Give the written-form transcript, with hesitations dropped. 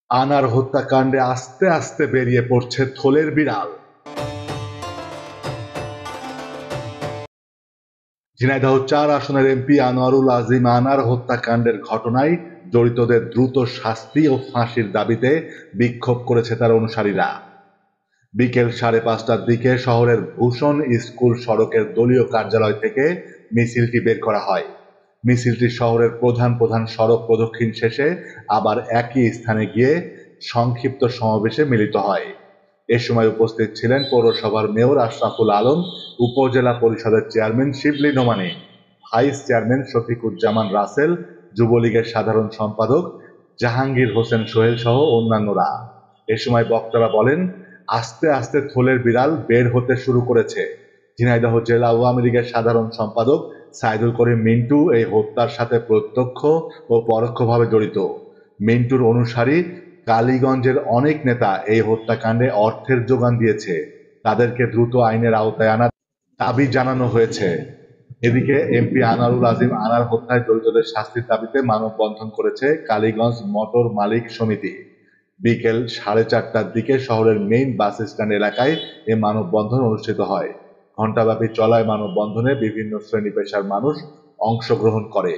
আনার হত্যাকাণ্ডে আস্তে আস্তে বেরিয়ে পড়ছে থলের বিড়াল। ঝিনাইদহ ৪ আসনের এমপি আনোয়ারুল আজিম আনার হত্যাকাণ্ডের ঘটনায় জড়িতদের দ্রুত শাস্তি ও ফাঁসির দাবিতে বিক্ষোভ করেছে তার অনুসারীরা। বিকেল ৫:৩০টার দিকে শহরের ভূষণ স্কুল সড়কের দলীয় কার্যালয় থেকে মিছিলটি বের করা হয়। মিছিলটি শহরের প্রধান প্রধান সড়ক প্রদক্ষিণ শেষে আবার একই স্থানে গিয়ে সংক্ষিপ্ত সমাবেশে মিলিত হয়। এ সময় উপস্থিত ছিলেন পৌরসভার মেয়র আশরাফুল আলম, উপজেলা পরিষদের chairman Shibli Nomani, vice chairman Shafiquzzaman Rasel, যুবলীগের সাধারণ সম্পাদক জাহাঙ্গীর হোসেন সোহেল সহ অন্যান্যরা। এ সময় বক্তারা বলেন, আস্তে আস্তে থলের বিড়াল বের হতে শুরু করেছে। ঝিনাইদহ জেলা আওয়ামী লীগের সাধারণ সম্পাদক সাইদুল করিম মিন্টু এই হত্যার সাথে প্রত্যক্ষ ও পরোক্ষভাবে জড়িত। মিন্টুর অনুসারী কালীগঞ্জের অনেক নেতা এই হত্যাকাণ্ডে অর্থের যোগান দিয়েছে, তাদেরকে দ্রুত আইনের আওতায় আনার দাবি জানানো হয়েছে। এদিকে এমপি আনোয়ারুল আজিম আনার হত্যায় জড়িতদের শাস্তির দাবিতে মানববন্ধন করেছে কালীগঞ্জ মোটর মালিক সমিতি। বিকেল ৪:৩০টার দিকে শহরের মেইন বাস স্ট্যান্ড এলাকায় এ মানববন্ধন অনুষ্ঠিত হয়। ঘণ্টাব্যাপী চলা মানববন্ধনে বিভিন্ন শ্রেণী পেশার মানুষ অংশগ্রহণ করে।